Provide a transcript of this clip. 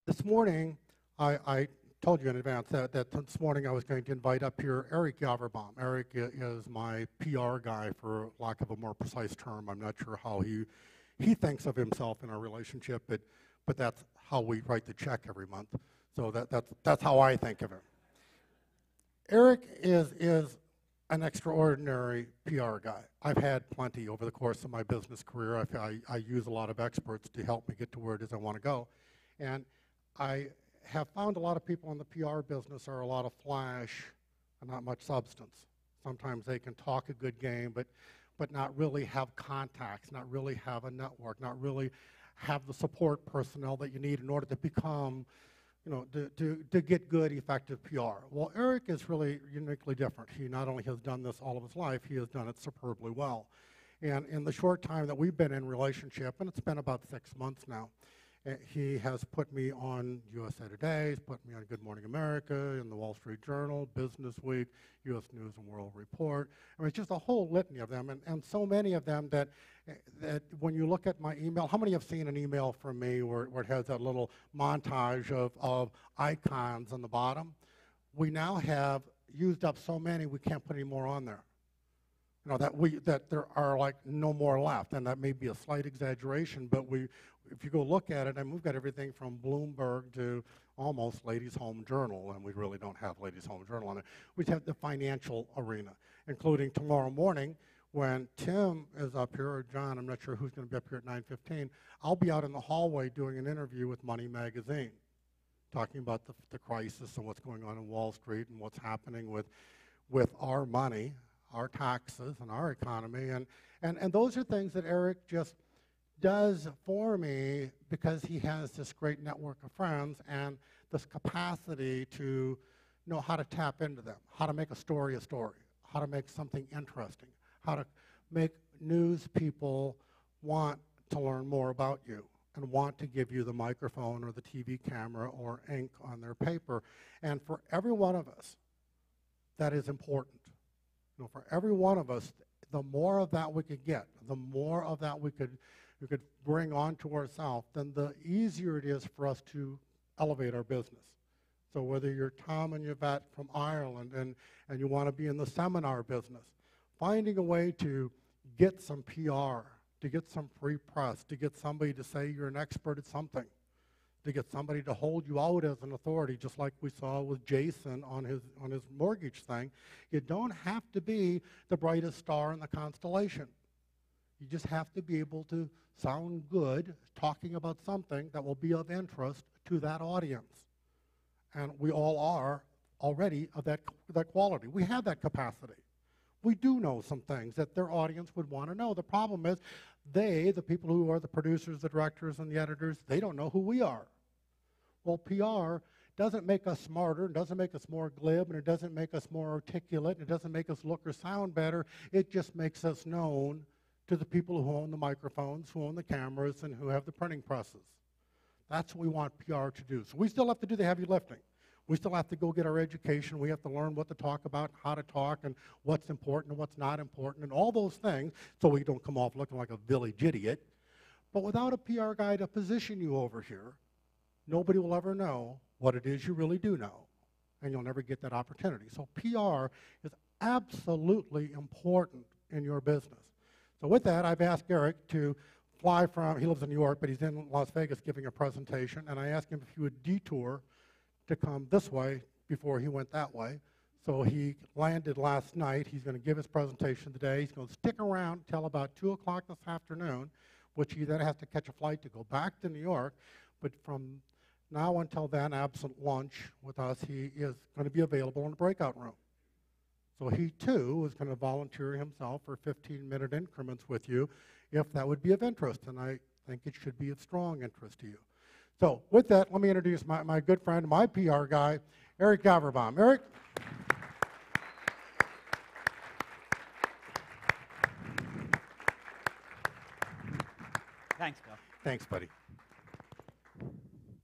This morning, I told you in advance that this morning I was going to invite up here Eric Yaverbaum. Eric is my PR guy, for lack of a more precise term. I'm not sure how he thinks of himself in our relationship, but that's how we write the check every month. So that's how I think of him. Eric is an extraordinary PR guy. I've had plenty over the course of my business career. I use a lot of experts to help me get to where it is I want to go. And I have found a lot of people in the PR business are a lot of flash and not much substance. Sometimes they can talk a good game, but not really have contacts, not really have a network, not really have the support personnel that you need in order to become, to get good, effective PR. Well, Eric is really uniquely different. He not only has done this all of his life, he has done it superbly well. And in the short time that we've been in relationship, and it's been about 6 months now, he has put me on USA Today, he's put me on Good Morning America, in the Wall Street Journal, Business Week, U.S. News and World Report. I mean, it's just a whole litany of them, and so many of them that when you look at my email, how many have seen an email from me where it has that little montage of icons on the bottom? We now have used up so many we can't put any more on there. That there are like no more left, and that may be a slight exaggeration, but if you go look at it, and we've got everything from Bloomberg to almost Ladies Home Journal, and we really don't have Ladies Home Journal on it. We have the financial arena, including tomorrow morning when Tim is up here, or John, I'm not sure who's going to be up here at 9:15. I'll be out in the hallway doing an interview with Money Magazine, talking about the crisis and what's going on in Wall Street and what's happening with our money, our taxes, and our economy. And those are things that Eric just does for me because he has this great network of friends and this capacity to know how to tap into them, how to make a story, how to make something interesting, how to make news people want to learn more about you and want to give you the microphone or the TV camera or ink on their paper. And for every one of us, that is important. For every one of us, the more of that we could get, the more of that we could bring onto ourselves, then the easier it is for us to elevate our business. So whether you're Tom and Yvette from Ireland and you want to be in the seminar business, finding a way to get some PR, to get some free press, to get somebody to say you're an expert at something, to get somebody to hold you out as an authority, just like we saw with Jason on his mortgage thing. You don't have to be the brightest star in the constellation. You just have to be able to sound good talking about something that will be of interest to that audience. And we all are already of that quality. We have that capacity. We do know some things that their audience would want to know. The problem is the people who are the producers, the directors, and the editors, they don't know who we are. Well, PR doesn't make us smarter, it doesn't make us more glib, and it doesn't make us more articulate, and it doesn't make us look or sound better. It just makes us known to the people who own the microphones, who own the cameras, and who have the printing presses. That's what we want PR to do. So we still have to do the heavy lifting. We still have to go get our education. We have to learn what to talk about, how to talk, and what's important and what's not important, and all those things, so we don't come off looking like a village idiot. But without a PR guy to position you over here, nobody will ever know what it is you really do know, and you'll never get that opportunity. So PR is absolutely important in your business. So with that, I've asked Eric to fly from, he lives in New York, but he's in Las Vegas giving a presentation, and I asked him if he would detour to come this way before he went that way. So he landed last night. He's going to give his presentation today. He's going to stick around till about 2 o'clock this afternoon, which he then has to catch a flight to go back to New York. But from now until then, absent lunch with us, he is going to be available in the breakout room. So he, too, is going to volunteer himself for 15-minute increments with you if that would be of interest, and I think it should be of strong interest to you. So with that, let me introduce my good friend, my PR guy, Eric Yaverbaum. Eric? Thanks, Bill. Thanks, buddy.